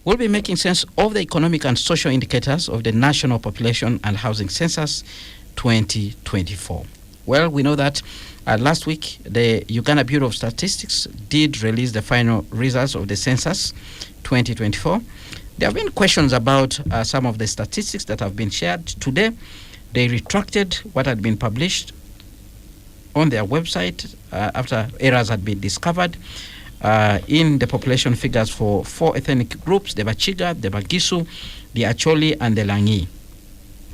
We'll be making sense of the economic and social indicators of the National Population and Housing Census 2024. Well, we know that last week, the Uganda Bureau of Statistics did release the final results of the census 2024. There have been questions about some of the statistics that have been shared. Today, they retracted what had been published on their website after errors had been discovered in the population figures for 4 ethnic groups: the Bachiga, the Bagisu, the Acholi, and the Langi.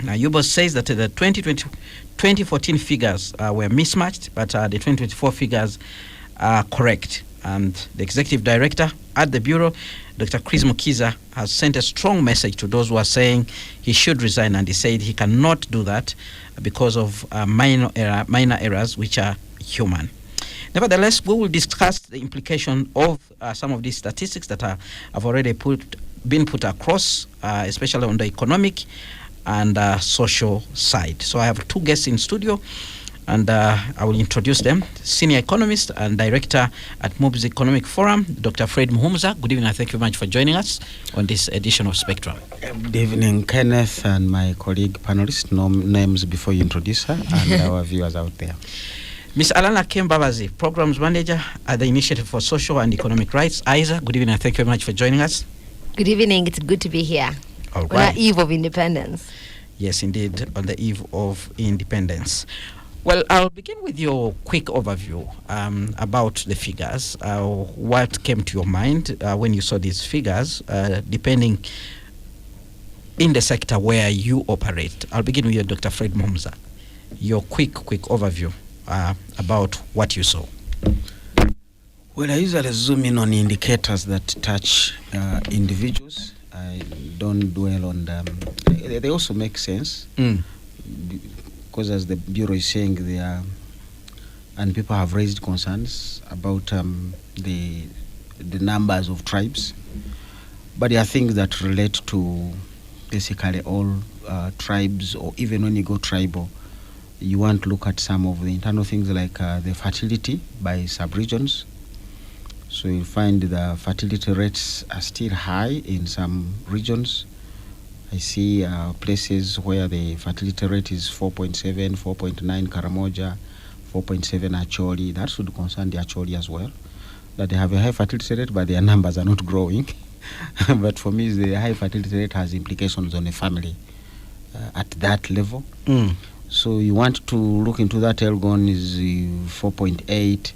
Now, UBOS says that the 2014 figures were mismatched, but the 2024 figures are correct. And the executive director at the Bureau, Dr. Chris Mukiza, has sent a strong message to those who are saying he should resign, and he said he cannot do that because of minor errors which are human. Nevertheless, we will discuss the implication of some of these statistics that have already been put across, especially on the economic and social side. So I have 2 guests in studio, and I will introduce them. Senior economist and director at MOBS Economic Forum, Dr. Fred Muhumuza. Good evening, and thank you very much for joining us on this edition of Spectrum. Good evening, Kenneth, and my colleague panelists. No names before you introduce her, and our viewers out there. Ms. Alana Kembabazi, Programs Manager at the Initiative for Social and Economic Rights, ISA. Good evening, and thank you very much for joining us. Good evening. It's good to be here. All right. On the eve of independence. Yes, indeed, on the eve of independence. Well, I'll begin with your quick overview about the figures. What came to your mind when you saw these figures, depending in the sector where you operate? I'll begin with you, Dr. Fred Muhumuza. Your quick overview about what you saw. Well, I usually zoom in on indicators that touch individuals. I don't dwell on them. They also make sense because, as the Bureau is saying, and people have raised concerns about the numbers of tribes. But there are things that relate to basically all tribes, or even when you go tribal, you want to look at some of the internal things like the fertility by sub-regions. So you find the fertility rates are still high in some regions. I see places where the fertility rate is 4.7, 4.9 Karamoja, 4.7 Acholi. That should concern the Acholi as well, that they have a high fertility rate, but their numbers are not growing. But for me, the high fertility rate has implications on a family at that level. So you want to look into that. Elgon is 4.8.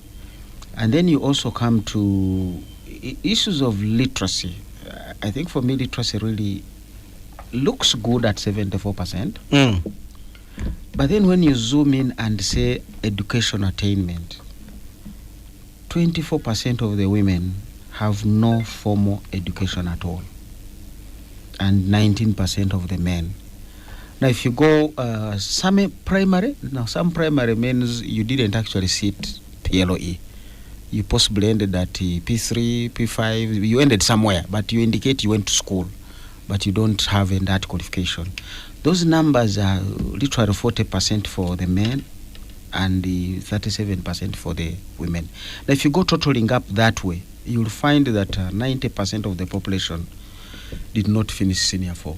And then you also come to issues of literacy. I think for me, literacy really looks good at 74%. But then when you zoom in and say education attainment, 24% of the women have no formal education at all, and 19% of the men. Now, if you go some primary means you didn't actually sit PLOE. You possibly ended at P3, P5, you ended somewhere, but you indicate you went to school, but you don't have that qualification. Those numbers are literally 40% for the men and the 37% for the women. Now, if you go totaling up that way, you'll find that 90% of the population did not finish senior 4.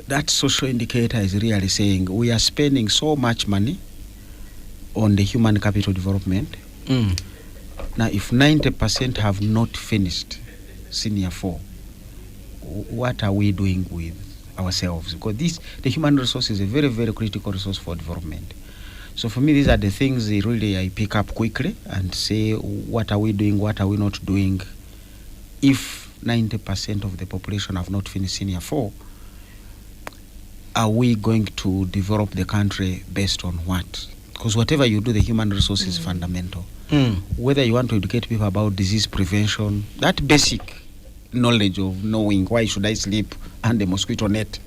That social indicator is really saying we are spending so much money on the human capital development. Now, if 90% have not finished senior 4, what are we doing with ourselves? Because the human resource is a very, very critical resource for development. So for me, these are the things really I pick up quickly and say, what are we doing, what are we not doing? If 90% of the population have not finished senior 4, are we going to develop the country based on what? Because whatever you do, the human resource is fundamental. Whether you want to educate people about disease prevention, that basic knowledge of knowing why should I sleep under a mosquito net,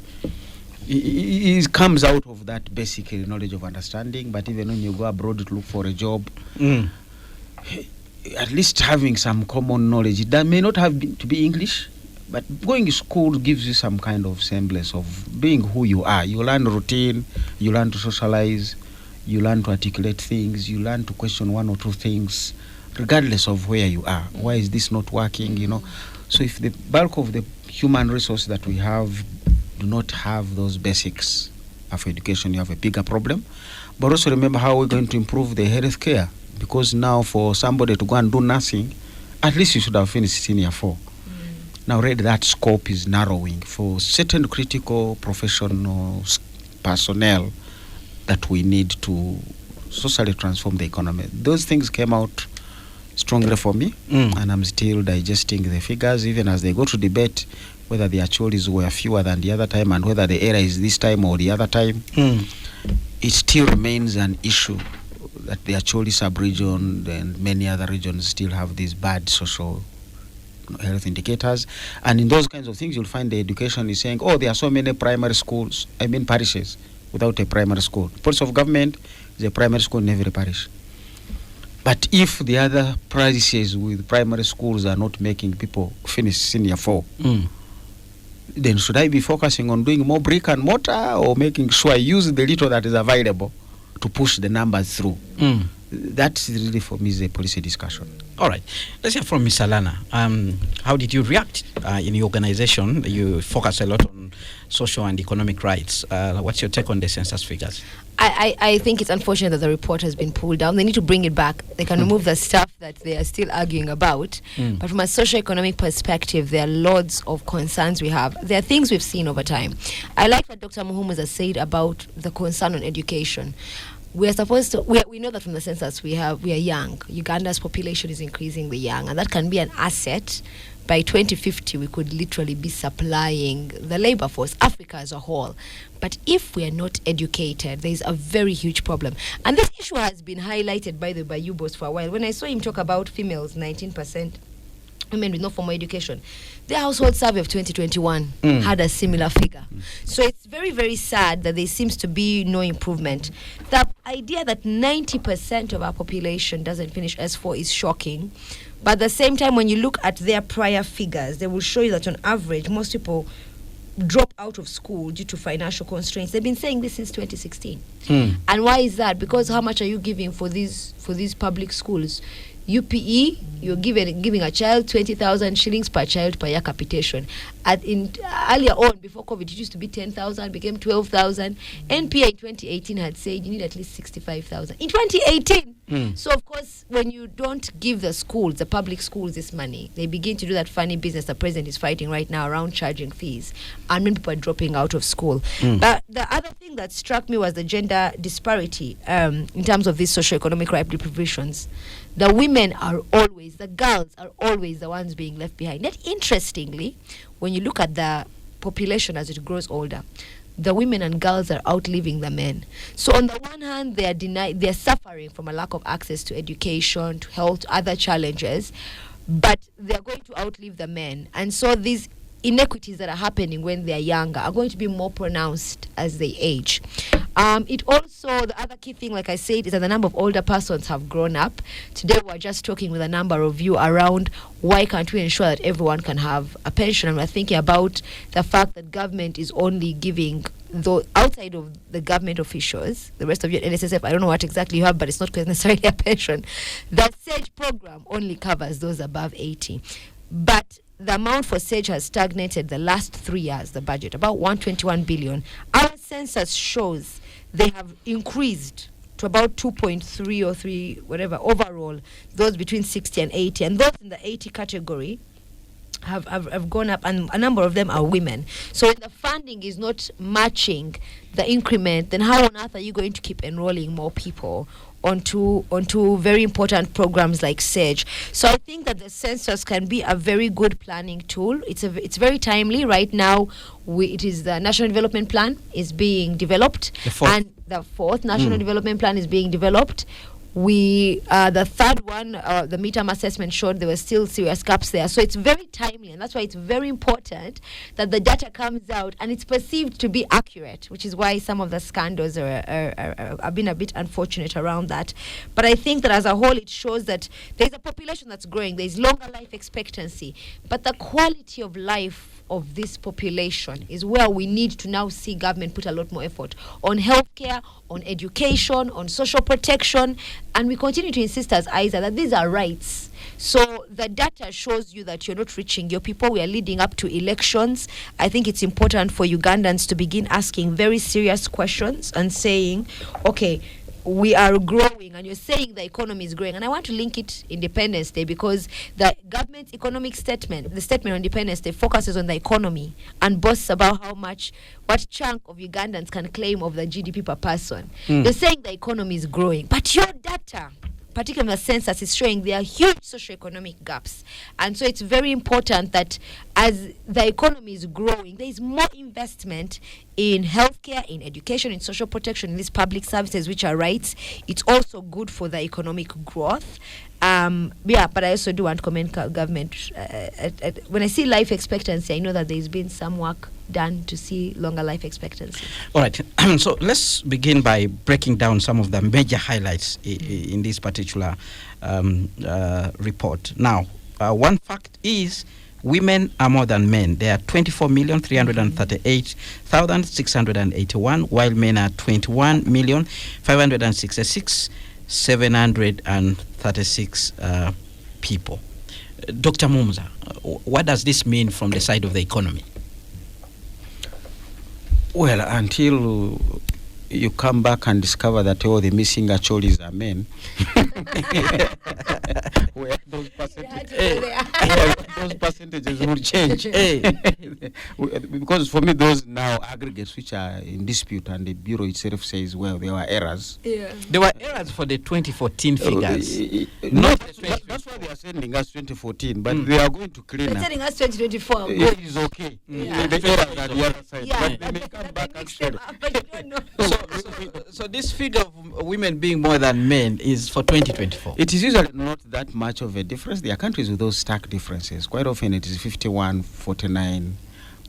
it comes out of that basic knowledge of understanding. But even when you go abroad to look for a job, at least having some common knowledge, that may not have to be English, but going to school gives you some kind of semblance of being who you are. You learn routine, you learn to socialize, you learn to articulate things, you learn to question one or two things, regardless of where you are. Why is this not working? So if the bulk of the human resource that we have do not have those basics of education, you have a bigger problem. But also remember how we're going to improve the health care, because now for somebody to go and do nursing, at least you should have finished senior 4. Now already that scope is narrowing for certain critical professional personnel that we need to socially transform the economy. Those things came out strongly for me, and I'm still digesting the figures, even as they go to debate whether the actuals were fewer than the other time and whether the error is this time or the other time. It still remains an issue that the Acholi sub-region and many other regions still have these bad social health indicators. And in those kinds of things, you'll find the education is saying, there are so many primary schools, parishes, without a primary school. Policy of government is a primary school in every parish. But if the other parishes with primary schools are not making people finish senior 4, then should I be focusing on doing more brick and mortar, or making sure I use the little that is available to push the numbers through? That's really, for me, is a policy discussion. All right. Let's hear from Ms. Alana. How did you react in your organization? You focus a lot on social and economic rights. What's your take on the census figures? I think it's unfortunate that the report has been pulled down. They need to bring it back. They can remove the stuff that they are still arguing about. But from a socio-economic perspective, there are loads of concerns we have. There are things we've seen over time. I like what Dr. Muhumu has said about the concern on education. We are supposed to, we know that from the census we are young. Uganda's population is increasingly young, and that can be an asset. By 2050, we could literally be supplying the labor force, Africa as a whole. But if we are not educated, there is a very huge problem. And this issue has been highlighted by the Bayou boss for a while. When I saw him talk about females, 19%, women with no formal education, the household survey of 2021 had a similar figure. So it's very, very sad that there seems to be no improvement. The idea that 90% of our population doesn't finish S4 is shocking. But at the same time, when you look at their prior figures, they will show you that on average, most people drop out of school due to financial constraints. They've been saying this since 2016. And why is that? Because how much are you giving for these public schools? UPE, you're giving a child 20,000 shillings per child per year capitation. Earlier on, before COVID, it used to be 10,000, became 12,000. NPA in 2018 had said you need at least 65,000. In 2018! So, of course, when you don't give the schools, the public schools, this money, they begin to do that funny business the president is fighting right now around charging fees. And when people are dropping out of school. But the other thing that struck me was the gender disparity in terms of these socioeconomic right deprivations. The girls are always the ones being left behind. Yet, interestingly, when you look at the population as it grows older, the women and girls are outliving the men. So on the one hand, they are suffering from a lack of access to education, to health, other challenges, but they are going to outlive the men. And so these inequities that are happening when they are younger are going to be more pronounced as they age. It also, the other key thing, like I said, is that the number of older persons have grown up. Today we're just talking with a number of you around why can't we ensure that everyone can have a pension, and we're thinking about the fact that government is only giving, though outside of the government officials, the rest of your NSSF, I don't know what exactly you have, but it's not necessarily a pension. The SAGE program only covers those above 80. But the amount for SAGE has stagnated the last 3 years, the budget, about 121 billion. Our census shows they have increased to about 2.3 or 3, whatever, overall, those between 60 and 80. And those in the 80 category have gone up, and a number of them are women. So when the funding is not matching the increment, then how on earth are you going to keep enrolling more people onto very important programs like SAGE? So I think that the census can be a very good planning tool. It's very timely. Right now, it is the National Development Plan is being developed. The fourth National Development Plan is being developed. The third one, the midterm assessment showed there were still serious gaps there. So it's very timely, and that's why it's very important that the data comes out and it's perceived to be accurate, which is why some of the scandals have been a bit unfortunate around that. But I think that as a whole, it shows that there's a population that's growing, there's longer life expectancy, but the quality of life of this population is where we need to now see government put a lot more effort on healthcare, on education, on social protection. And we continue to insist as ISA that these are rights. So the data shows you that you're not reaching your people. We are leading up to elections. I think it's important for Ugandans to begin asking very serious questions and saying, okay, we are growing, and you're saying the economy is growing. And I want to link it Independence Day, because the government's economic statement, the statement on Independence Day, focuses on the economy and boasts about what chunk of Ugandans can claim of the GDP per person. You're saying the economy is growing, but your data, particularly the census, is showing there are huge socioeconomic gaps. And so it's very important that as the economy is growing, there is more investment in healthcare, in education, in social protection, in these public services, which are rights. It's also good for the economic growth. But I also do want to commend government. When I see life expectancy, I know that there's been some work done to see longer life expectancy. All right. So let's begin by breaking down some of the major highlights in this particular report. Now, one fact is women are more than men. They are 24,338,681, while men are 21,566,736 people. Dr. Mumza, what does this mean from the side of the economy? Well, until you come back and discover that all the missing acholis are men, where those percentages will change. Because for me, those now aggregates which are in dispute, and the Bureau itself says, well, there were errors. Yeah. There were errors for the 2014 figures. That's why they are sending us 2014, but they are going to clean up. They're sending us 2024. It is okay. Yeah. The errors are the other side. Yeah, But they may come back actually. but you don't know. So this figure of women being more than men is for 2024. It is usually not that much of a difference. There are countries with those stark differences. Quite often it is 51-49.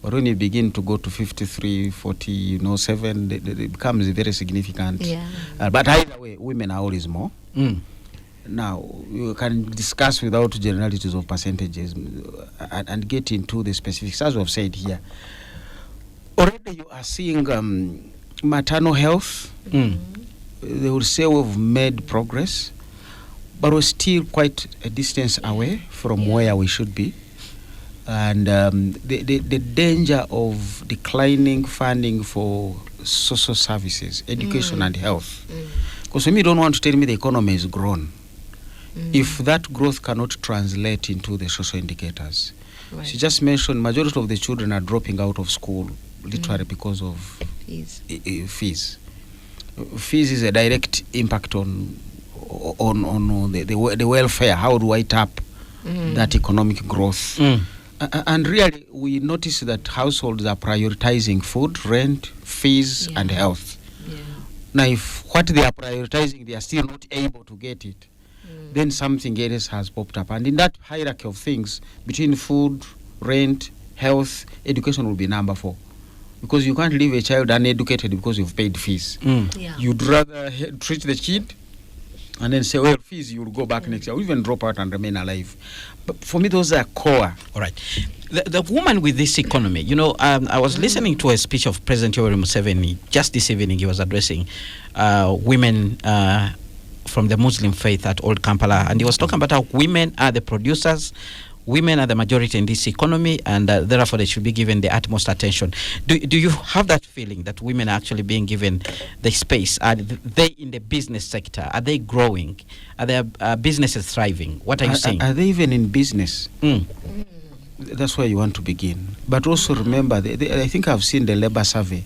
But when you begin to go to 53-40, 7, it becomes very significant. Yeah. But either way, women are always more. Now, you can discuss without generalities of percentages and get into the specifics. As we have said here, already you are seeing maternal health. They will say we've made progress, but we're still quite a distance away from where we should be. And the danger of declining funding for social services, education and health. Because when you don't want to tell me the economy has grown, if that growth cannot translate into the social indicators. Right. She just mentioned majority of the children are dropping out of school literally because of fees. Fees is a direct impact on the welfare. How do I tap that economic growth? And really, we notice that households are prioritizing food, rent, fees, and health. Yeah. Now, if what they are prioritizing, they are still not able to get it, then something else has popped up. And in that hierarchy of things, between food, rent, health, education will be number 4. Because you can't leave a child uneducated because you've paid fees. Yeah. You'd rather treat the kid and then say, well, fees, you'll go back next year, or even drop out and remain alive. But for me, those are core. All right. The woman with this economy, I was listening to a speech of President Yoweri Museveni just this evening. He was addressing women from the Muslim faith at Old Kampala, and he was talking about how women are the producers, women are the majority in this economy, and therefore they should be given the utmost attention. Do you have that feeling that women are actually being given the space? Are they in the business sector? Are they growing? Are their businesses thriving? What are you saying? Are they even in business? That's where you want to begin. But also remember, I think I've seen the labor survey,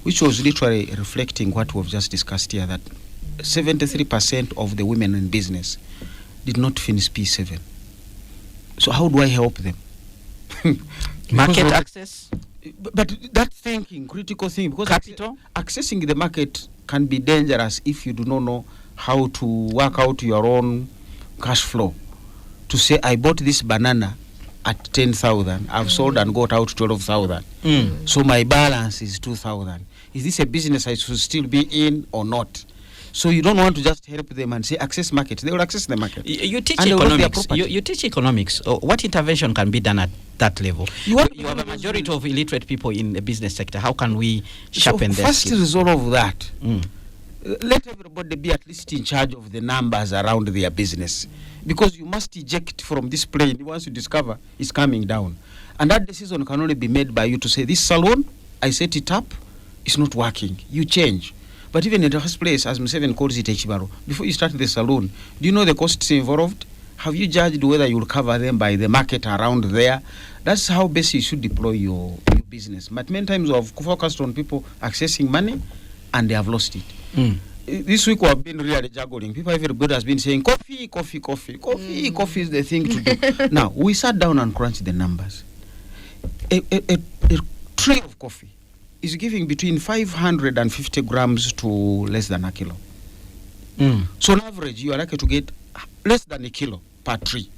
which was literally reflecting what we've just discussed here, that 73% of the women in business did not finish P7. So how do I help them? Market access? But that thinking, critical thinking, because capital? Accessing the market can be dangerous if you do not know how to work out your own cash flow. To say, I bought this banana at 10,000, I've sold and got out 12,000. So my balance is 2,000. Is this a business I should still be in or not? So you don't want to just help them and say access market. They will access the market. You teach economics. You teach economics. What intervention can be done at that level? You have a majority of illiterate people in the business sector. How can we sharpen their skills? First, resolve that. let everybody be at least in charge of the numbers around their business, because you must eject from this plane once you discover it's coming down. And that decision can only be made by you to say, this salon, I set it up, it's not working. You change. But even in the first place, as Museveni calls it, Echibaro, before you start the salon, do you know the costs involved? Have you judged whether you'll cover them by the market around there? That's how best you should deploy your business. But many times we've focused on people accessing money and they have lost it. This week we have been really juggling. Everybody has been saying, coffee is the thing to do. Now, we sat down and crunched the numbers. A tray of coffee is giving between 550 grams to less than a kilo. So on average, you are likely to get less than a kilo per tree.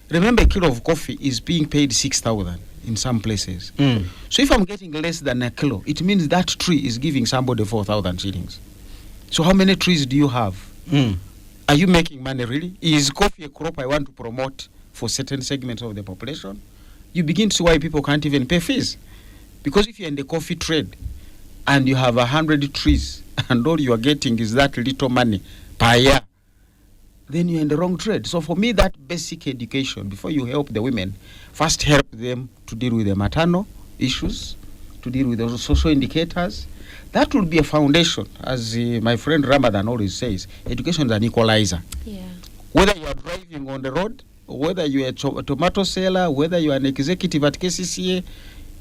Remember, a kilo of coffee is being paid 6,000 in some places. So if I'm getting less than a kilo, it means that tree is giving somebody 4,000 shillings. So how many trees do you have? Are you making money really? Is coffee a crop I want to promote for certain segments of the population? You begin to see why people can't even pay fees. Because if you're in the coffee trade and you have 100 trees and all you are getting is that little money per year, then you're in the wrong trade. So for me, that basic education, before you help the women, first help them to deal with the maternal issues, to deal with the social indicators. That will be a foundation. As my friend Ramadan always says, education is an equalizer. Yeah. Whether you are driving on the road, or whether you are a tomato seller, whether you are an executive at KCCA,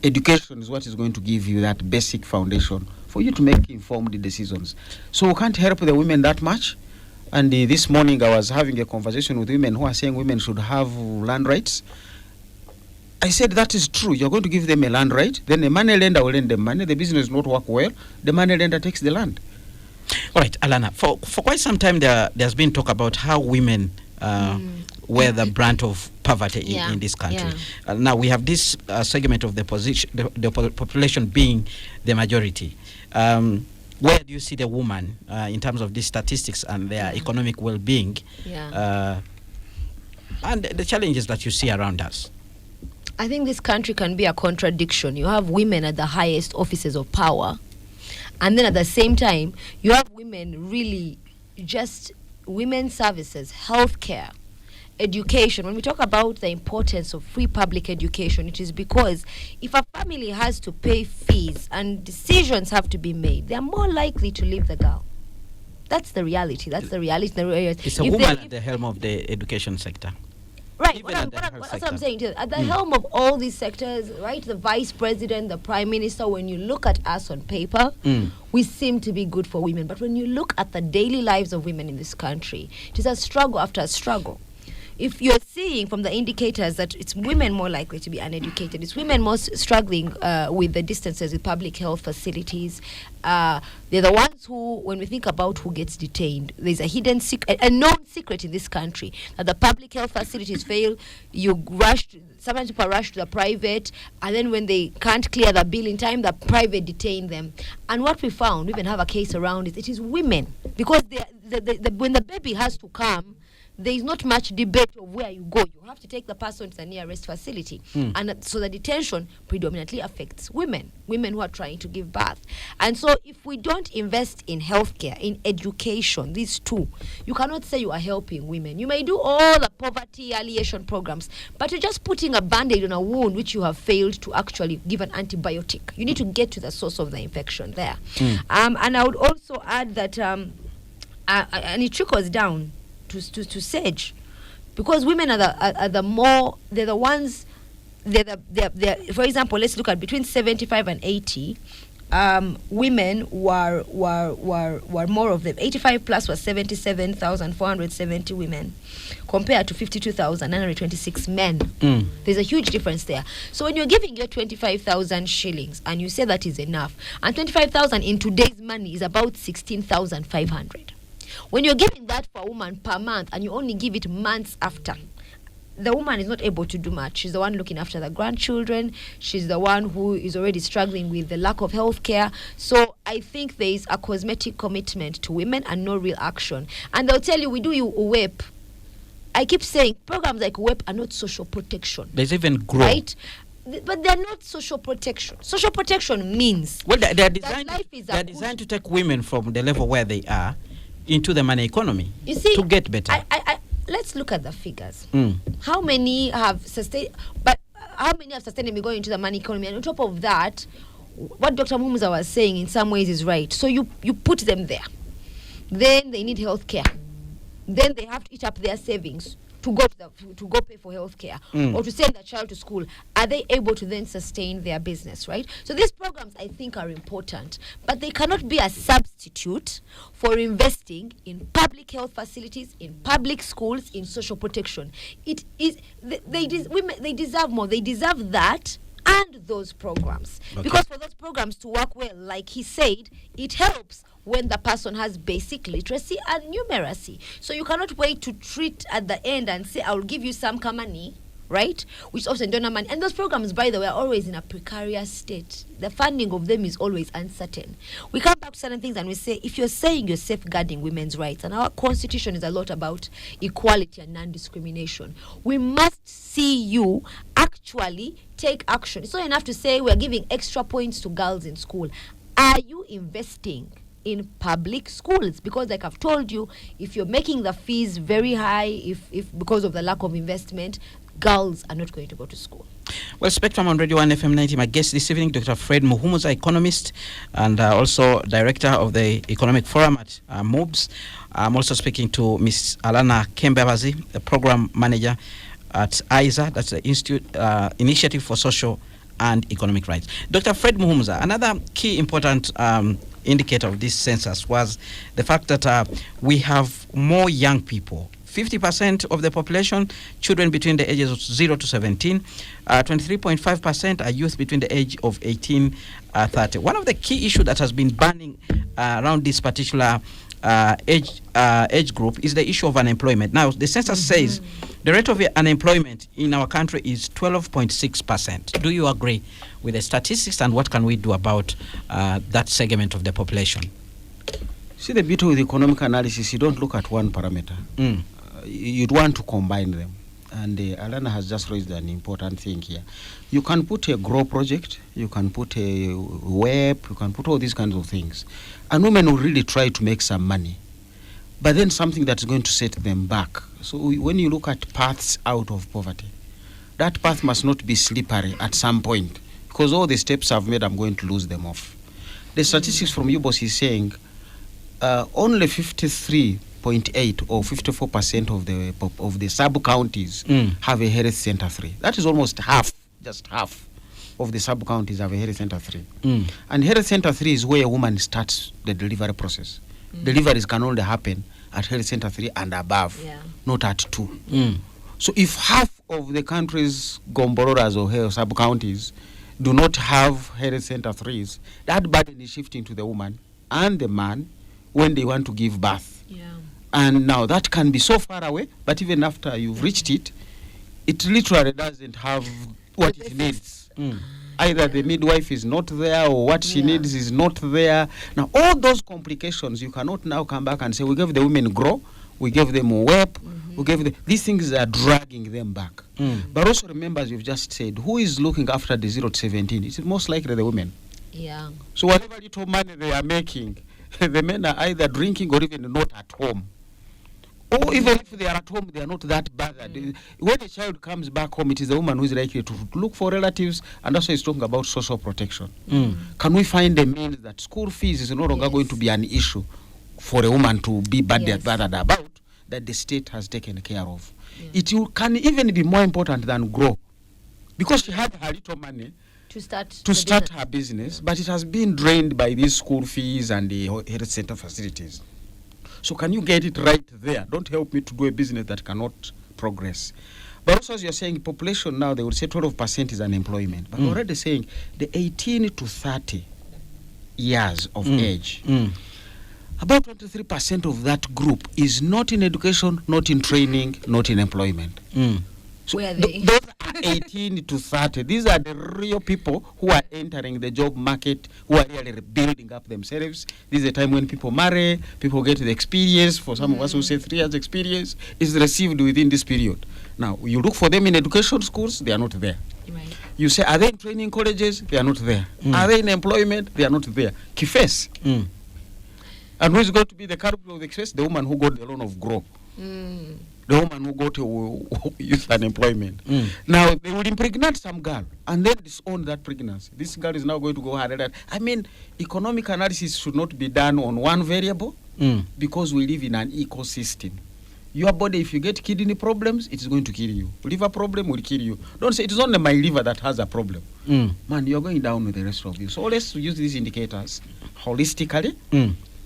education is what is going to give you that basic foundation for you to make informed decisions. So we can't help the women that much. And this morning I was having a conversation with women who are saying women should have land rights. I said that is true. You're going to give them a land right, then the money lender will lend them money. The business will not work well. The money lender takes the land. All right, Alana, for quite some time there's been talk about how women were the brunt of poverty in this country. Now we have this segment of the population being the majority. Where do you see the woman in terms of these statistics and their economic well-being and the challenges that you see around us? I think this country can be a contradiction. You have women at the highest offices of power, and then at the same time, you have women really just women's services, healthcare, education. When we talk about the importance of free public education, it is because if a family has to pay fees and decisions have to be made, they are more likely to leave the girl. That's the reality. That's the reality. It's a woman at the helm of the education sector. Right, that's what I'm saying. At the helm of all these sectors, right, the vice president, the prime minister, when you look at us on paper, we seem to be good for women. But when you look at the daily lives of women in this country, it is a struggle after a struggle. If you're seeing from the indicators that it's women more likely to be uneducated, it's women most struggling with the distances with public health facilities. They're the ones who, when we think about who gets detained, there's a hidden secret, a known secret in this country, that the public health facilities fail. Sometimes people rush to the private, and then when they can't clear the bill in time, the private detain them. And what we found, we even have a case around it is women, because when the baby has to come, there is not much debate of where you go. You have to take the person to the nearest facility. And so the detention predominantly affects women who are trying to give birth. And so if we don't invest in healthcare, in education, these two, you cannot say you are helping women. You may do all the poverty alleviation programs, but you're just putting a band-aid on a wound which you have failed to actually give an antibiotic. You need to get to the source of the infection there. And I would also add that, and it trickles down to SAGE, because women are they're the ones, for example, let's look at between 75 and 80, women were more of them. 85 plus was 77,470 women compared to 52,926 men. There's a huge difference there. So when you're giving your 25,000 shillings and you say that is enough, and 25,000 in today's money is about 16,500. When you're giving that for a woman per month and you only give it months after, the woman is not able to do much. She's the one looking after the grandchildren. She's the one who is already struggling with the lack of health care. So I think there is a cosmetic commitment to women and no real action. And they'll tell you, we do you UWEP. I keep saying programs like UWEP are not social protection. There's even growth. Right? but they're not social protection. Social protection means Well, they're that designed. life is They're a designed to take women from the level where they are into the money economy. You see, to get better. Let's look at the figures. Mm. How many have sustained? But how many have sustainably going into the money economy? And on top of that, what Dr. Mumuza was saying in some ways is right. So you put them there, then they need health care, then they have to eat up their savings to go pay for health care or to send their child to school. Are they able to then sustain their business, right? So these programs, I think, are important, but they cannot be a substitute for investing in public health facilities, in public schools, in social protection. It is they deserve more. They deserve that and those programs. Okay. Because for those programs to work well, like he said, it helps when the person has basic literacy and numeracy. So you cannot wait to treat at the end and say, I'll give you some money, right? Which often don't have money. And those programs, by the way, are always in a precarious state. The funding of them is always uncertain. We come back to certain things and we say, if you're saying you're safeguarding women's rights, and our constitution is a lot about equality and non-discrimination, we must see you actually take action. It's not enough to say we're giving extra points to girls in school. Are you investing in public schools? Because like I've told you, if you're making the fees very high, if because of the lack of investment, girls are not going to go to school. Well, Spectrum on Radio 1 FM 90. My guest this evening, Dr. Fred Muhumuza, economist and also director of the Economic Forum at MOBS. I'm also speaking to Ms. Alana Kembebazi, the program manager at ISA, that's the Initiative for Social and Economic Rights. Dr. Fred Muhumuza, another key important indicator of this census was the fact that we have more young people. 50% of the population, children between the ages of 0 to 17. 23.5% are youth between the age of 18 and 30. One of the key issues that has been burning around this particular age group is the issue of unemployment. Now, the census says the rate of unemployment in our country is 12.6%. Do you agree with the statistics, and what can we do about that segment of the population? See, the beauty with economic analysis, you don't look at one parameter. You'd want to combine them. And Alana has just raised an important thing here. You can put a grow project, you can put a web, you can put all these kinds of things. And women will really try to make some money. But then something that's going to set them back. So when you look at paths out of poverty, that path must not be slippery at some point. Because all the steps I've made, I'm going to lose them off. The statistics from UBOS is saying only 53.8 or 54% of the sub-counties have a health center 3. That is almost half, just half of the sub-counties have a health center 3. And health center 3 is where a woman starts the delivery process. Deliveries can only happen at health center 3 and above, not at 2. So if half of the country's gombororas or health sub-counties do not have health center 3s, that burden is shifting to the woman and the man when they want to give birth. And now that can be so far away, but even after you've reached it, it literally doesn't have what it needs. Either the midwife is not there or what she needs is not there. Now, all those complications, you cannot now come back and say, we gave the women grow, we gave them a WEP, we gave them, these things are dragging them back. But also remember, as you've just said, who is looking after the 0 to 17? It's most likely the women. So whatever little money they are making, the men are either drinking or even not at home. Or even if they are at home, they are not that bothered. When a child comes back home, it is the woman who is likely to look for relatives, and also is talking about social protection. Can we find a means that school fees is no longer going to be an issue for a woman to be bothered about, that the state has taken care of? It can even be more important than grow, because she had her little money to start her business, but it has been drained by these school fees and the health center facilities. So can you get it right there? Don't help me to do a business that cannot progress. But also, as you're saying, population now, they would say 12% is unemployment. But we're already saying the 18 to 30 years of age, about 23% of that group is not in education, not in training, not in employment. So where are they? Those are 18 to 30. These are the real people who are entering the job market, who are really building up themselves. This is a time when people marry, people get the experience. For some of us who say 3 years experience is received within this period. Now, you look for them in education schools, they are not there. Right. You say, are they in training colleges? They are not there. Are they in employment? They are not there. Kifes. And who is going to be the culprit of the case? The woman who got the loan of grow. The woman who got youth unemployment. Now, they will impregnate some girl and then disown that pregnancy. This girl is now going to go hard. I mean, economic analysis should not be done on one variable because we live in an ecosystem. Your body, if you get kidney problems, it is going to kill you. Liver problem will kill you. Don't say it is only my liver that has a problem. Man, you're going down with the rest of you. So let's use these indicators holistically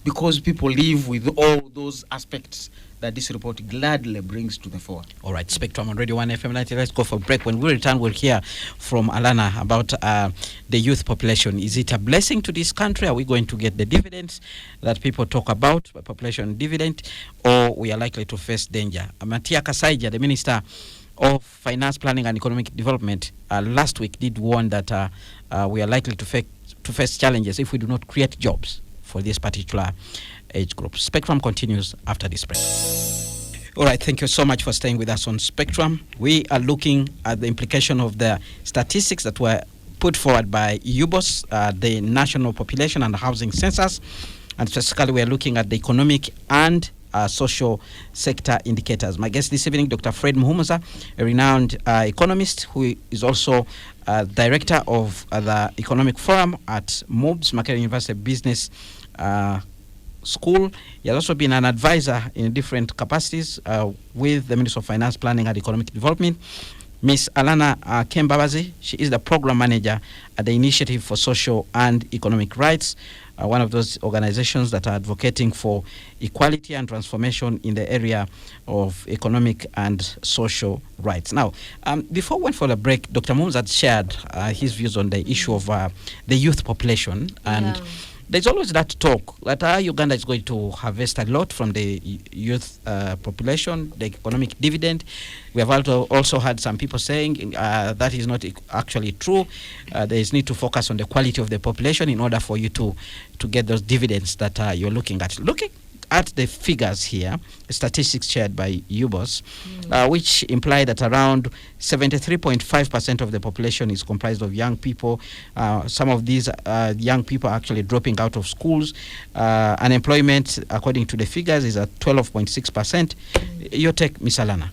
because people live with all those aspects that this report gladly brings to the fore. All right, Spectrum on Radio 1 FM 90. Let's go for a break. When we return, we'll hear from Alana about the youth population. Is it a blessing to this country? Are we going to get the dividends that people talk about, population dividend, or we are likely to face danger? Matia Kasaija, the Minister of Finance, Planning and Economic Development, last week did warn that we are likely to face challenges if we do not create jobs for this particular age group. Spectrum continues after this break. All right, thank you so much for staying with us on Spectrum. We are looking at the implication of the statistics that were put forward by UBOS, the National Population and Housing Census, and specifically we are looking at the economic and social sector indicators. My guest this evening, Dr. Fred Muhumuza, a renowned economist who is also director of the Economic Forum at MOBS, Makerere University Business School. He has also been an advisor in different capacities with the Ministry of Finance, Planning and Economic Development. Ms. Alana Kembabazi, she is the program manager at the Initiative for Social and Economic Rights, one of those organizations that are advocating for equality and transformation in the area of economic and social rights. Now, before we went for the break, Dr. Mums had shared his views on the issue of the youth population, and there's always that talk that Uganda is going to harvest a lot from the youth population, the economic dividend. We have also had some people saying that is not actually true. There is need to focus on the quality of the population in order for you to get those dividends that you're looking at. Looking at the figures here, statistics shared by UBOS, which imply that around 73.5% of the population is comprised of young people. Some of these young people are actually dropping out of schools. Unemployment, according to the figures, is at 12.6%. Your take, Ms. Alana?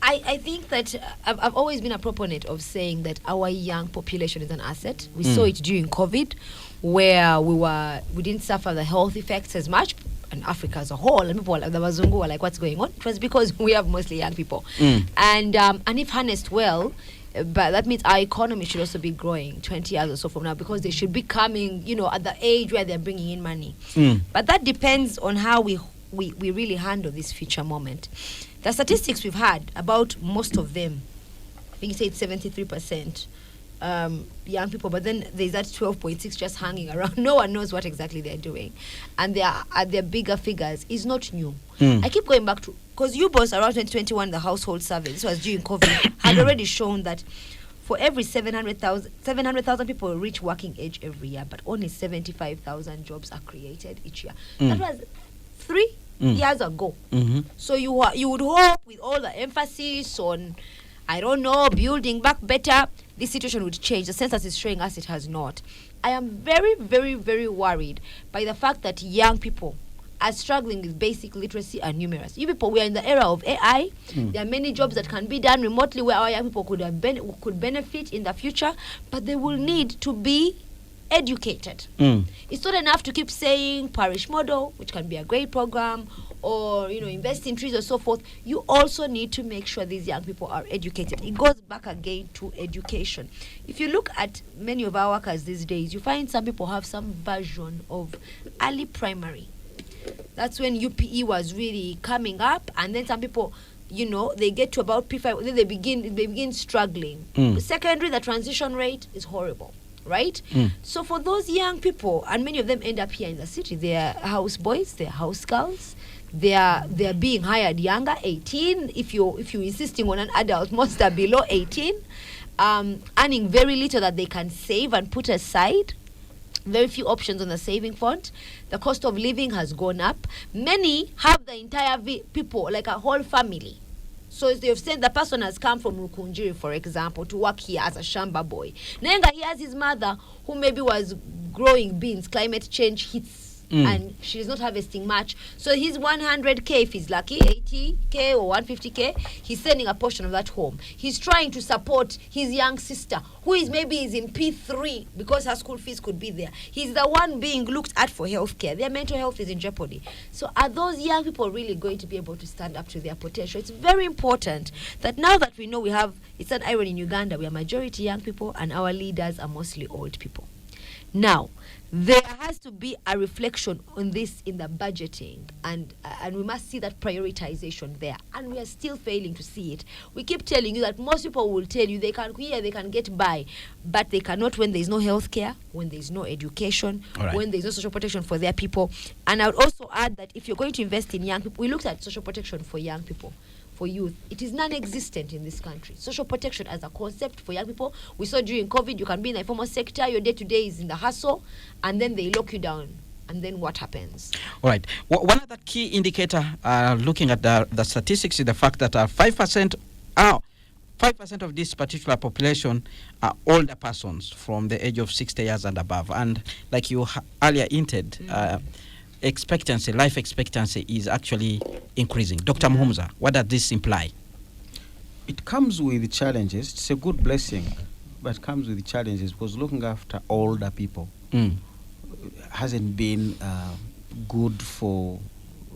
I think that I've always been a proponent of saying that our young population is an asset. We saw it during COVID, where we didn't suffer the health effects as much. And Africa as a whole, and people like the Wazungu were like, what's going on? It was because we have mostly young people. And if harnessed well, but that means our economy should also be growing 20 years or so from now, because they should be coming, at the age where they're bringing in money. But that depends on how we really handle this future moment. The statistics we've had about most of them, I think you say it's 73%. Young people, but then there's that 12.6 just hanging around. No one knows what exactly they're doing, and their bigger figures is not new. I keep going back to, because UBOS around 2021, the household survey, this was during COVID, had already shown that for every 700,000 people reach working age every year, but only 75,000 jobs are created each year. That was 3 years ago. So you would hope, with all the emphasis on, I don't know, building back better, this situation would change. The census is showing us it has not. I am very, very, very worried by the fact that young people are struggling with basic literacy and numeracy. You people, we are in the era of AI. There are many jobs that can be done remotely where our young people could benefit in the future, but they will need to be educated. It's not enough to keep saying parish model, which can be a great program, or invest in trees or so forth. You also need to make sure these young people are educated. It goes back again to education. If you look at many of our workers these days, you find some people have some version of early primary. That's when UPE was really coming up, and then some people, they get to about P5, then they begin struggling. Secondary, the transition rate is horrible. Right? So for those young people, and many of them end up here in the city, they're house boys, they're house girls, they're being hired younger, 18. If you're insisting on an adult, most are below 18, earning very little that they can save and put aside. Very few options on the saving fund. The cost of living has gone up. Many have the entire people, like a whole family. So they've said the person has come from Rukunjiri, for example, to work here as a shamba boy. Nenga, he has his mother who maybe was growing beans. Climate change hits and she's not harvesting much. So his 100K, if he's lucky, 80K or 150K, he's sending a portion of that home. He's trying to support his young sister, who is maybe is in P3 because her school fees could be there. He's the one being looked at for healthcare. Their mental health is in jeopardy. So are those young people really going to be able to stand up to their potential? It's very important that now that we know we have, it's an irony in Uganda, we are majority young people and our leaders are mostly old people. Now, there has to be a reflection on this in the budgeting, and we must see that prioritization there, and we are still failing to see it. We keep telling you that most people will tell you they can get by, but they cannot when there is no health care, when there is no education, when there is no social protection for their people. And I would also add that if you're going to invest in young people, we looked at social protection for young people, for youth. It is non-existent in this country. Social protection as a concept for young people. We saw during COVID, you can be in the informal sector, your day-to-day is in the hustle, and then they lock you down. And then what happens? All right. One of the key indicator looking at the statistics is the fact that 5% of this particular population are older persons from the age of 60 years and above. And like you earlier hinted, life expectancy is actually increasing. Dr. Muhumuza, what does this imply? It comes with challenges. It's a good blessing, but it comes with challenges because looking after older people hasn't been good for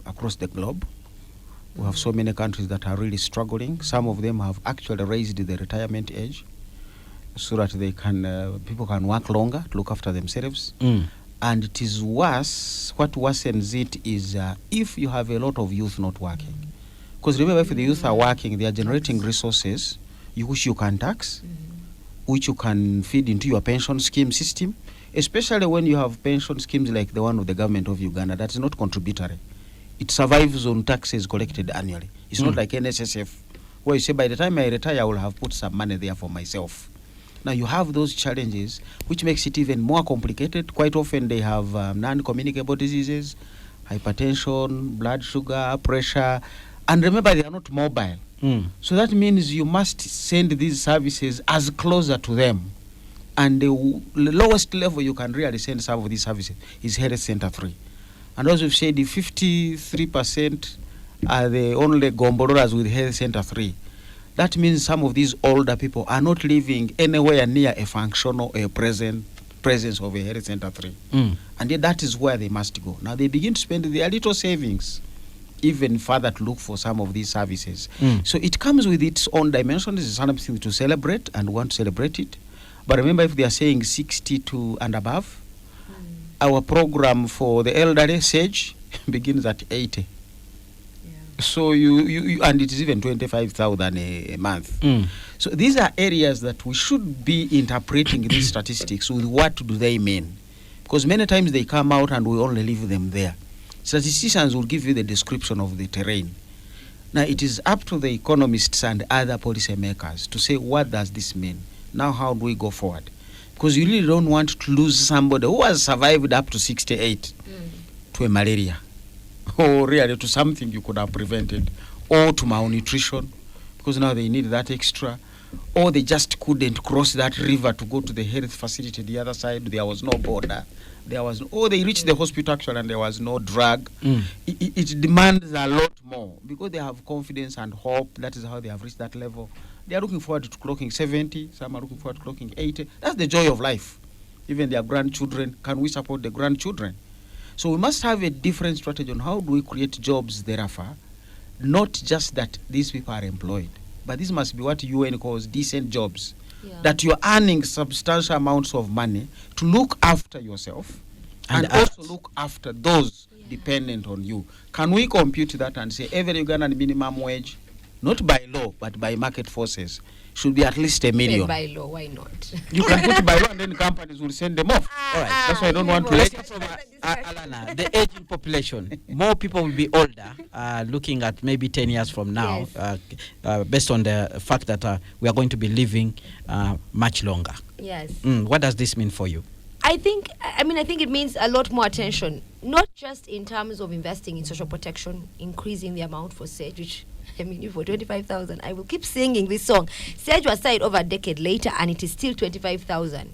across the globe. We have so many countries that are really struggling. Some of them have actually raised the retirement age so that they can people can work longer to look after themselves. And it is worse, what worsens it is if you have a lot of youth not working. Because remember, if the youth are working, they are generating resources which you can tax, which you can feed into your pension scheme system, especially when you have pension schemes like the one of the government of Uganda that is not contributory. It survives on taxes collected annually. It's not like NSSF, where you say, by the time I retire, I will have put some money there for myself. Now you have those challenges, which makes it even more complicated. Quite often they have non-communicable diseases, hypertension, blood sugar, pressure, and remember they are not mobile. So that means you must send these services as closer to them. And the lowest level you can really send some of these services is Health Center 3. And as we've said, the 53% are the only gomboloras with Health Center 3. That means some of these older people are not living anywhere near a functional presence of a Health Center 3. And yet that is where they must go. Now they begin to spend their little savings even further to look for some of these services. So it comes with its own dimensions. It's something to celebrate and want to celebrate it. But remember, if they are saying 62 and above, our program for the elderly sage begins at 80. So you and it is even 25,000 a month. So these are areas that we should be interpreting these statistics with what do they mean, because many times they come out and we only leave them there. Statisticians will give you the description of the terrain. Now it is up to the economists and other policy makers to say, what does this mean? Now how do we go forward? Because you really don't want to lose somebody who has survived up to 68 to a malaria, or really to something you could have prevented, or to malnutrition, because now they need that extra, or they just couldn't cross that river to go to the health facility the other side. There was no border. Or they reached the hospital actually and there was no drug. It demands a lot more because they have confidence and hope. That is how they have reached that level. They are looking forward to clocking 70. Some are looking forward to clocking 80. That's the joy of life. Even their grandchildren, can we support the grandchildren? So we must have a different strategy on how do we create jobs thereafter, not just that these people are employed, but this must be what UN calls decent jobs. That you're earning substantial amounts of money to look after yourself and also look after those dependent on you. Can we compute that and say every Ugandan minimum wage, not by law, but by market forces, should be at least $1 million? By law, why not? You can put it by law and then companies will send them off. All right. That's why I don't want to let Alana, the aging population, more people will be older, looking at maybe 10 years from now, based on the fact that we are going to be living much longer. Yes. What does this mean for you? I think it means a lot more attention, not just in terms of investing in social protection, increasing the amount for SAGE, which I mean, for 25,000, I will keep singing this song. Sage was signed over a decade later, and it is still 25,000.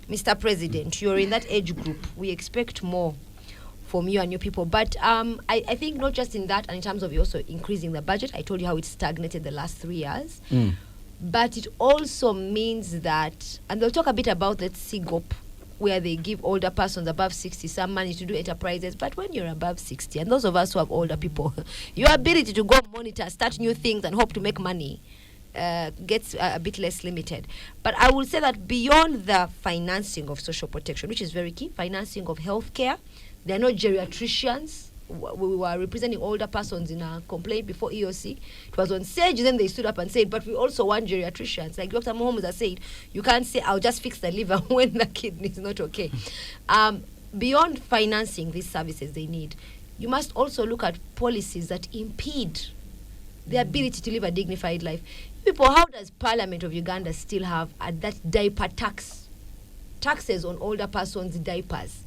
Mr. President, you're in that age group. We expect more from you and your people. But I think not just in that, and in terms of you also increasing the budget. I told you how it stagnated the last 3 years. But it also means that, and they'll talk a bit about that CGOP, where they give older persons above 60 some money to do enterprises. But when you're above 60, and those of us who have older people, your ability to go monitor, start new things, and hope to make money gets a bit less limited. But I will say that beyond the financing of social protection, which is very key, financing of healthcare, there are no geriatricians. We were representing older persons in a complaint before EOC. It was on Sage, then they stood up and said, but we also want geriatricians. Like Dr. Mohammed has said, you can't say, I'll just fix the liver when the kidney is not okay. Beyond financing these services they need, you must also look at policies that impede the ability to live a dignified life. People, how does Parliament of Uganda still have that diaper taxes on older persons' diapers?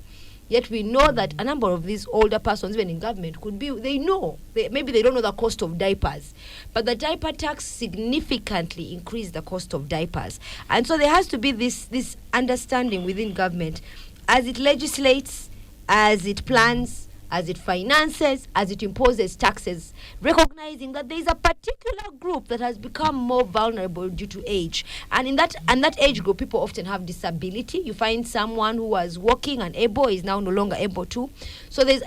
Yet we know that a number of these older persons, even in government, could be, maybe they don't know the cost of diapers. But the diaper tax significantly increased the cost of diapers. And so there has to be this understanding within government as it legislates, as it plans, as it finances, as it imposes taxes, recognizing that there is a particular group that has become more vulnerable due to age. And in that age group, people often have disability. You find someone who was working and able is now no longer able to. So there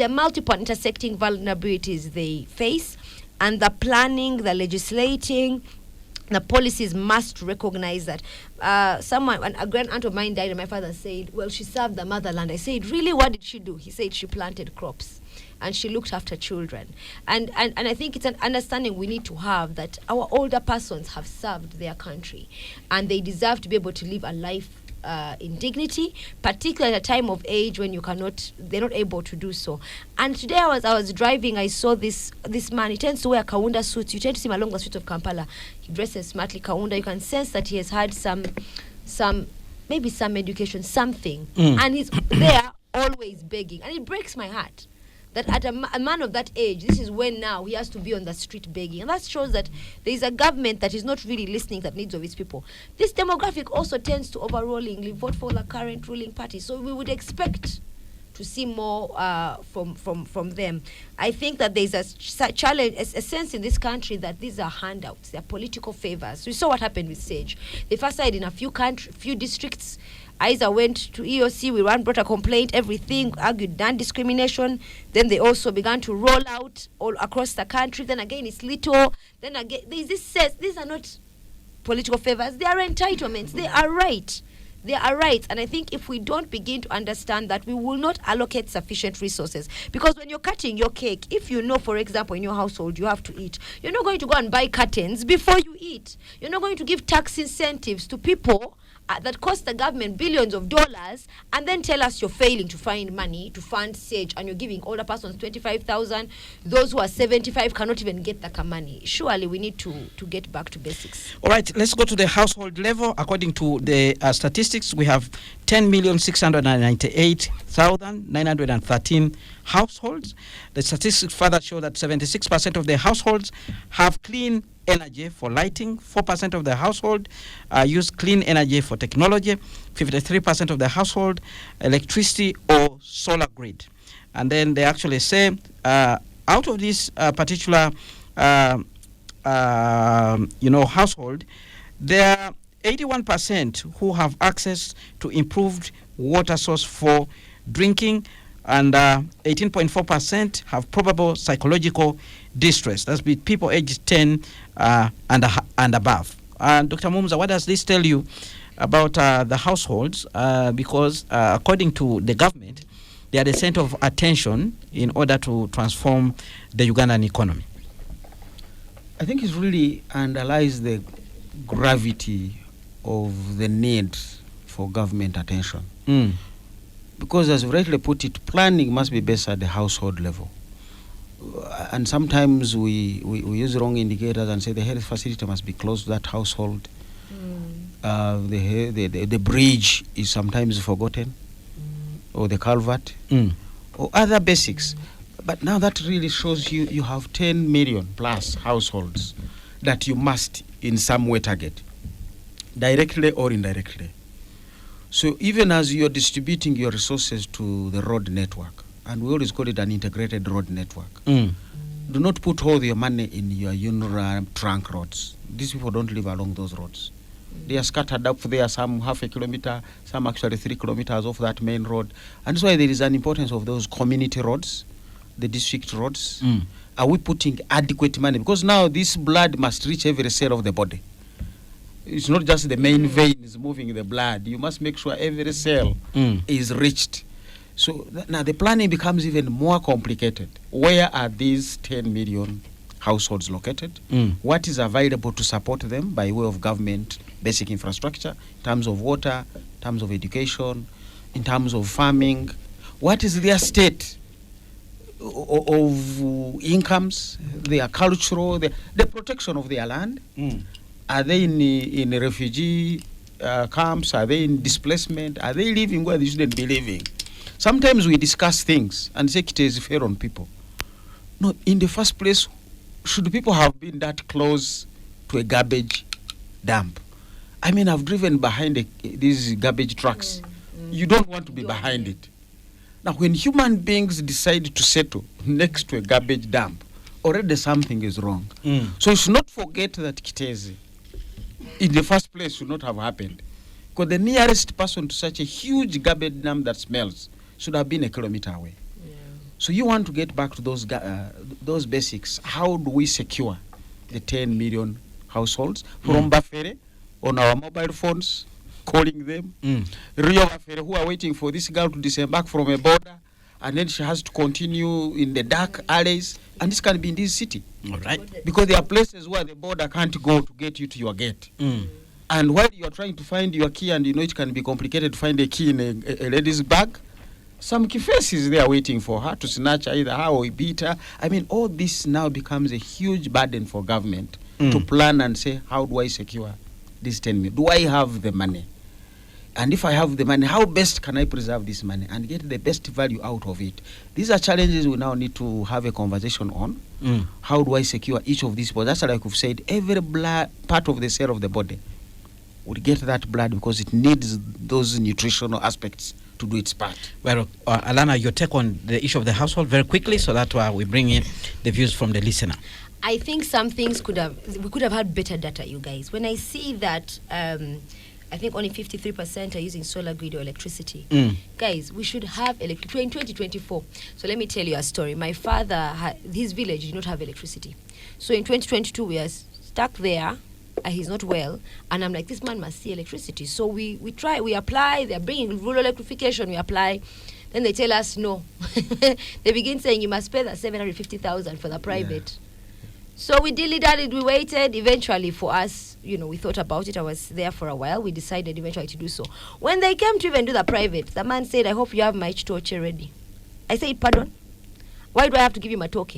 are multiple intersecting vulnerabilities they face, and the planning, the legislating, the policies must recognize that. A grand aunt of mine died, and my father said, well, she served the motherland. I said, really, what did she do? He said she planted crops and she looked after children. And I think it's an understanding we need to have that our older persons have served their country and they deserve to be able to live a life in dignity, particularly at a time of age when they're not able to do so. And today I was driving, I saw this man. He tends to wear Kaunda suits. You tend to see him along the street of Kampala. He dresses smartly Kaunda. You can sense that he has had some education, something. And he's there always begging. And it breaks my heart that at a man of that age, this is when now he has to be on the street begging. And that shows that there is a government that is not really listening to the needs of its people. This demographic also tends to overwhelmingly vote for the current ruling party. So we would expect to see more from them. I think that there's a challenge, a sense in this country that these are handouts, they're political favors. We saw what happened with Sage. They first started in a few districts. Isa went to EOC, we brought a complaint, everything, argued non-discrimination. Then they also began to roll out all across the country. Then again, it's little. Then again, there's this sense, these are not political favors, they are entitlements, they are right. They are rights. And I think if we don't begin to understand that, we will not allocate sufficient resources. Because when you're cutting your cake, if you know, for example, in your household, you have to eat, you're not going to go and buy curtains before you eat. You're not going to give tax incentives to people that cost the government billions of dollars and then tell us you're failing to find money to fund Sage, and you're giving older persons 25,000. Those who are 75 cannot even get the money. Surely we need to get back to basics. All right, let's go to the household level. According to the statistics, we have 10,698,913 households. The statistics further show that 76% of the households have clean energy for lighting, 4% of the household use clean energy for technology, 53% of the household electricity or solar grid. And then they actually say out of this particular household, there are 81% who have access to improved water source for drinking, and 18.4% have probable psychological distress. That's with people aged 10 and above. Dr. Mumza, what does this tell you about the households? Because according to the government, they are the center of attention in order to transform the Ugandan economy. I think it really underlies the gravity of the need for government attention. Because as you rightly put it, planning must be based at the household level. And sometimes we use wrong indicators and say the health facility must be close to that household. The bridge is sometimes forgotten, or the culvert, or other basics. But now that really shows you have 10 million plus households that you must in some way target, directly or indirectly. So even as you're distributing your resources to the road network, and we always call it an integrated road network, do not put all your money in your trunk roads. These people don't live along those roads. They are scattered up there, some half a kilometer, some actually 3 kilometers off that main road. And that's why there is an importance of those community roads, the district roads. Are we putting adequate money? Because now this blood must reach every cell of the body. It's not just the main veins moving the blood. You must make sure every cell is reached. So now the planning becomes even more complicated. Where are these 10 million households located? What is available to support them by way of government basic infrastructure, in terms of water, in terms of education, in terms of farming? What is their state of incomes, their cultural, the protection of their land? Are they in refugee camps? Are they in displacement? Are they living where they shouldn't be living? Sometimes we discuss things and say it is fair on people. No, in the first place, should people have been that close to a garbage dump? I mean, I've driven behind these garbage trucks. You don't want to be behind it. Now, when human beings decide to settle next to a garbage dump, already something is wrong. So you should not forget that Kitezi, in the first place, should not have happened. Because the nearest person to such a huge garbage dump that smells should have been a kilometer away. So you want to get back to those basics. How do we secure the 10 million households from Bafere on our mobile phones, calling them? Rio Bafere, who are waiting for this girl to disembark from a border, and then she has to continue in the dark alleys. And this can be in this city. All right. Because there are places where the border can't go to get you to your gate. And while you are trying to find your key, and you know it can be complicated to find a key in a lady's bag, some faces there waiting for her to snatch either her or beat her. I mean, all this now becomes a huge burden for government to plan and say, how do I secure this 10 million? Do I have the money? And if I have the money, how best can I preserve this money and get the best value out of it? These are challenges we now need to have a conversation on. How do I secure each of these? But that's like we've said, every blood, part of the cell of the body will get that blood because it needs those nutritional aspects to do its part. Well, Alana, your take on the issue of the household very quickly, so that we bring in the views from the listener. I think some things we could have had better data, you guys. When I see that I think only 53% are using solar grid or electricity. Guys, we should have electricity in 2024. So let me tell you a story. My father, his village did not have electricity. So in 2022, we are stuck there. He's not well. And I'm like, this man must see electricity. So we try, we apply. They're bringing rural electrification. We apply. Then they tell us no. They begin saying you must pay the 750,000 for the private. So we dilly-dallied, we waited. Eventually, for us, we thought about it. I was there for a while. We decided eventually to do so. When they came to even do the private, the man said, I hope you have my chitoche ready. I said, pardon? Why do I have to give you my toke?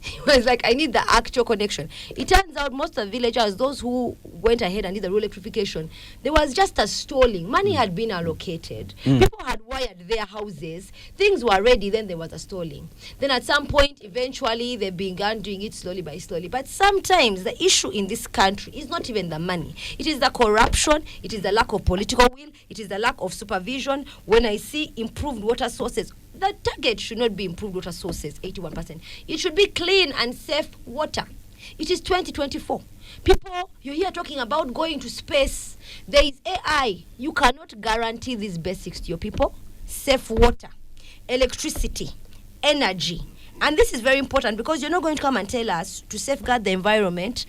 He was like, I need the actual connection. It turns out most of the villagers, those who went ahead and did the rural electrification, there was just a stalling. Money had been allocated. People had wired their houses. Things were ready, then there was a stalling. Then at some point, eventually, they began doing it slowly by slowly. But sometimes the issue in this country is not even the money. It is the corruption. It is the lack of political will. It is the lack of supervision. When I see improved water sources, the target should not be improved water sources, 81%. It should be clean and safe water. It is 2024. People, you're here talking about going to space. There is AI. You cannot guarantee these basics to your people. Safe water, electricity, energy. And this is very important because you're not going to come and tell us to safeguard the environment,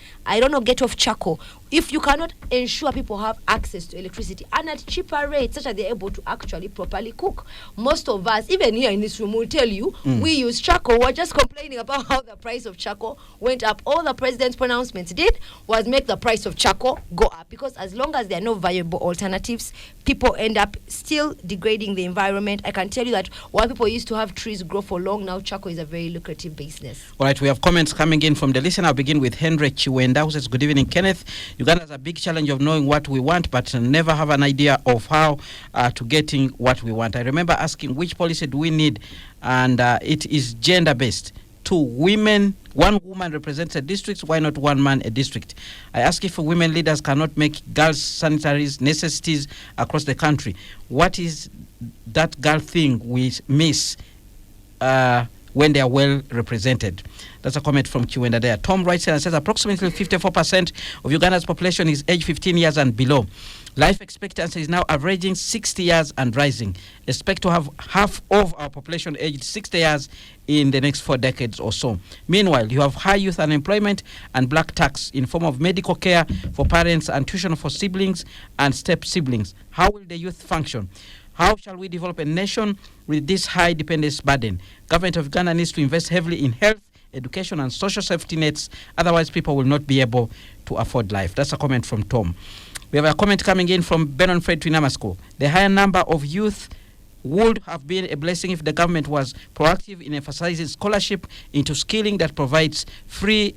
get off charcoal, if you cannot ensure people have access to electricity and at cheaper rates such that they're able to actually properly cook. Most of us, even here in this room, will tell you we use charcoal. We're just complaining about how the price of charcoal went up. All the president's pronouncements did was make the price of charcoal go up because as long as there are no viable alternatives, people end up still degrading the environment. I can tell you that while people used to have trees grow for long, now charcoal is a very lucrative business. All right, we have comments coming in from the listener. I'll begin with Henry Chiwenda, who says, good evening, Kenneth. Uganda has a big challenge of knowing what we want, but never have an idea of how to getting what we want. I remember asking which policy do we need, and it is gender-based. 2 women, 1 woman represents a district, why not 1 man a district? I ask if women leaders cannot make girls sanitaries necessities across the country. What is that girl thing we miss when they are well represented? That's a comment from Uganda there. Tom writes and says approximately 54% of Uganda's population is age 15 years and below. Life expectancy is now averaging 60 years and rising. Expect to have half of our population aged 60 years in the next 4 decades or so. Meanwhile, you have high youth unemployment and black tax in form of medical care for parents and tuition for siblings and step-siblings. How will the youth function? How shall we develop a nation with this high dependence burden? Government of Uganda needs to invest heavily in health, education, and social safety nets. Otherwise, people will not be able to afford life. That's a comment from Tom. We have a comment coming in from Benon Fred to Inamasco. The higher number of youth would have been a blessing if the government was proactive in emphasizing scholarship into skilling that provides free,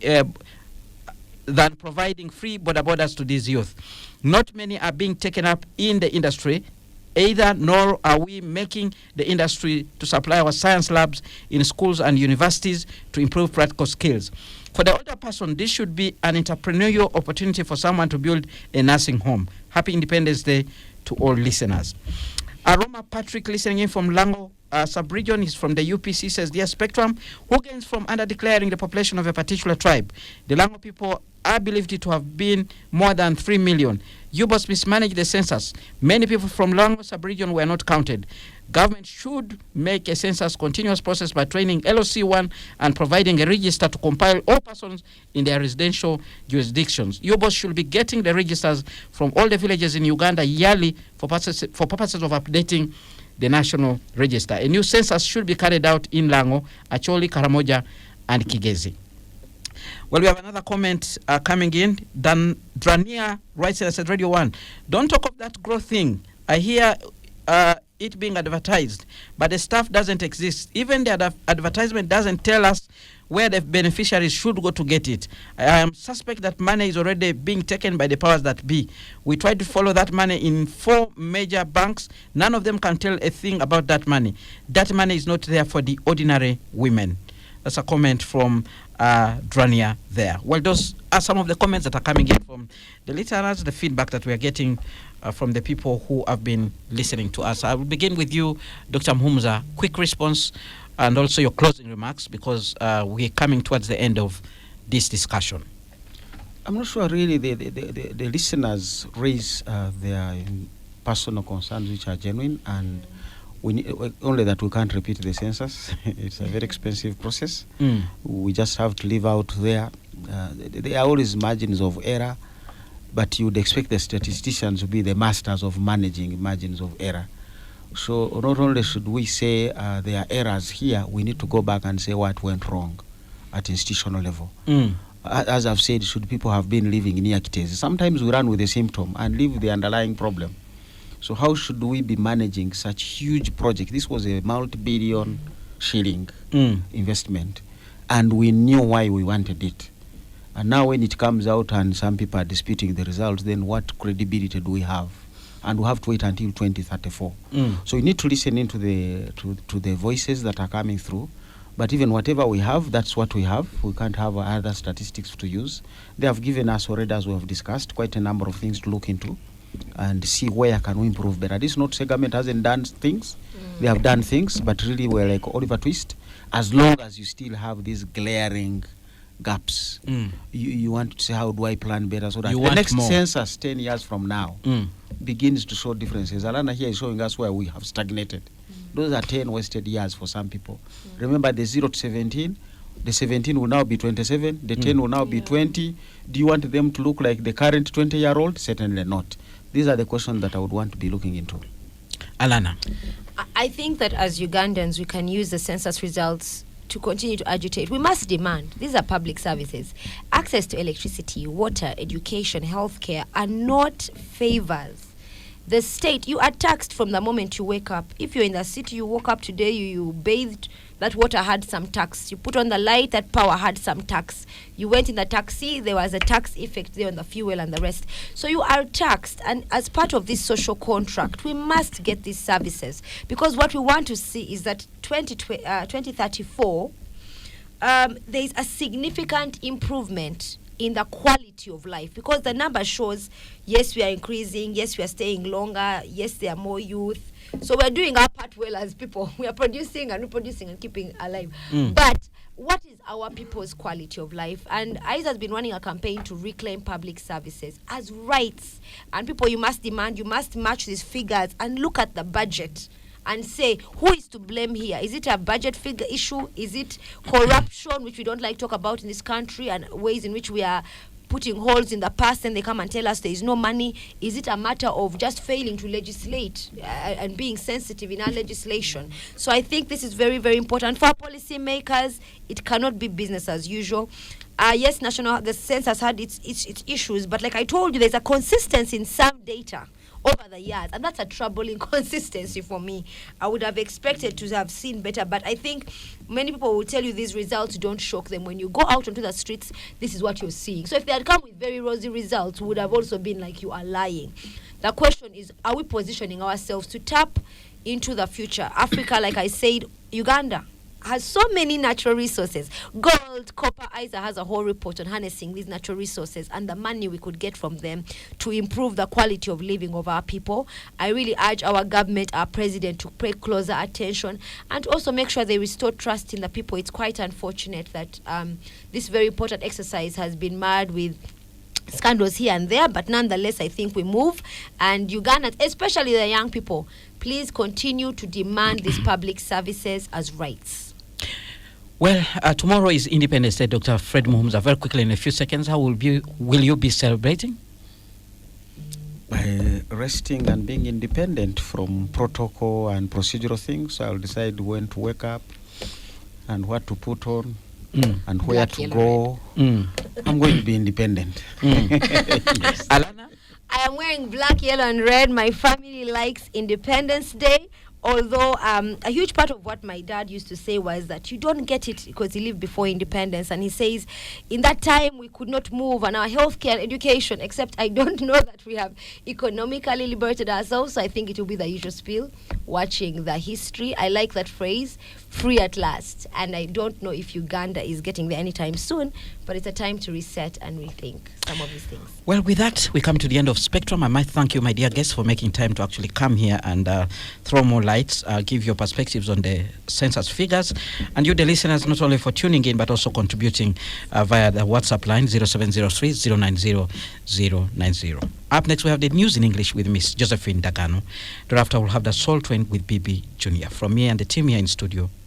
than providing free borders to these youth. Not many are being taken up in the industry either, nor are we making the industry to supply our science labs in schools and universities to improve practical skills. For the older person, this should be an entrepreneurial opportunity for someone to build a nursing home. Happy Independence Day to all listeners. Aroma Patrick, listening in from Lango sub-region, is from the UPC, says, Dear Spectrum, who gains from under-declaring the population of a particular tribe? The Lango people are believed to have been more than 3 million. You must mismanage the census. Many people from Lango sub-region were not counted. Government should make a census continuous process by training LOC1 and providing a register to compile all persons in their residential jurisdictions. UBOS should be getting the registers from all the villages in Uganda yearly for purposes of updating the national register. A new census should be carried out in Lango, Acholi, Karamoja, and Kigezi. Well, we have another comment coming in. Drania writes and said, Radio 1, don't talk of that growth thing. I hear it being advertised, but the stuff doesn't exist. Even the advertisement doesn't tell us where the beneficiaries should go to get it. I suspect that money is already being taken by the powers that be. We tried to follow that money in 4 major banks. None of them can tell a thing about that money. That money is not there for the ordinary women. That's a comment from Drania there. Well, those are some of the comments that are coming in from the listeners, the feedback that we are getting from the people who have been listening to us. I will begin with you, Dr. Mhumza. Quick response and also your closing remarks, because we're coming towards the end of this discussion. I'm not sure really the listeners raise their personal concerns which are genuine, and we need, only that we can't repeat the census. It's a very expensive process. We just have to live out there. There are always margins of error, but you would expect the statisticians to be the masters of managing margins of error. So not only should we say there are errors here, we need to go back and say what went wrong at institutional level. As I've said, should people have been living near Kitezi? Sometimes we run with the symptom and leave with the underlying problem. So how should we be managing such huge project? This was a multi-billion shilling investment, and we knew why we wanted it. And now when it comes out and some people are disputing the results, then what credibility do we have? And we have to wait until 2034. So we need to listen into the voices that are coming through. But even whatever we have, that's what we have. We can't have other statistics to use. They have given us already, as we have discussed, quite a number of things to look into and see where can we improve better. This is not to say government hasn't done things. They have done things, but really we're like Oliver Twist. As long as you still have these glaring gaps, you want to say, how do I plan better so that the next census 10 years from now begins to show differences. Alana here is showing us where we have stagnated. Those are 10 wasted years for some people. Remember the 0 to 17, the 17 will now be 27, the 10 will now be 20. Do you want them to look like the current 20-year-old? Certainly not. These are the questions that I would want to be looking into. Alana. I think that as Ugandans, we can use the census results to continue to agitate. We must demand, these are public services, access to electricity, water, education, healthcare are not favors. The state, you are taxed from the moment you wake up. If you're in the city, you woke up today, you bathed, that water had some tax. You put on the light, that power had some tax. You went in the taxi, there was a tax effect there on the fuel and the rest. So you are taxed, and as part of this social contract, we must get these services, because what we want to see is that 2034, there is a significant improvement in the quality of life, because the number shows, yes, we are increasing, yes, we are staying longer, yes, there are more youth. So we're doing our part well as people. We are producing and reproducing and keeping alive. But what is our people's quality of life? And ICE has been running a campaign to reclaim public services as rights. And people, you must demand, you must match these figures and look at the budget and say, who is to blame here? Is it a budget figure issue? Is it corruption, which we don't like to talk about in this country, and ways in which we are putting holes in the past, and they come and tell us there is no money? Is it a matter of just failing to legislate and being sensitive in our legislation? So I think this is very, very important for policymakers. It cannot be business as usual. Yes, the census had its issues, but like I told you, there's a consistency in some data over the years, and that's a troubling consistency for me. I would have expected to have seen better, but I think many people will tell you these results don't shock them. When you go out onto the streets, this is what you're seeing. So if they had come with very rosy results, would have also been like, you are lying. The question is, are we positioning ourselves to tap into the future? Africa, like I said, Uganda has so many natural resources. Gold, copper. ISA has a whole report on harnessing these natural resources and the money we could get from them to improve the quality of living of our people. I really urge our government, our president, to pay closer attention and also make sure they restore trust in the people. It's quite unfortunate that this very important exercise has been marred with scandals here and there, but nonetheless, I think we move. And Uganda, especially the young people, please continue to demand these public services as rights. Well, tomorrow is Independence Day, Dr. Fred Muhumza. Very quickly, in a few seconds, how will you be celebrating? By resting and being independent from protocol and procedural things. I'll decide when to wake up and what to put on and where Black, to yellow, go. I'm going to be independent. Yes. Alana? I am wearing black, yellow, and red. My family likes Independence Day. Although a huge part of what my dad used to say was that you don't get it because he lived before independence. And he says, in that time, we could not move on our healthcare, education, except I don't know that we have economically liberated ourselves. So I think it will be the usual spiel, watching the history. I like that phrase, free at last. And I don't know if Uganda is getting there anytime soon, but it's a time to reset and rethink some of these things. Well, with that, we come to the end of Spectrum. I might thank you, my dear guests, for making time to actually come here and throw more lights, give your perspectives on the census figures, and you, the listeners, not only for tuning in, but also contributing via the WhatsApp line 0703-090-090. Up next, we have the news in English with Miss Josephine Dagano. Thereafter, we'll have the Soul Train with BB Jr. From me and the team here in studio,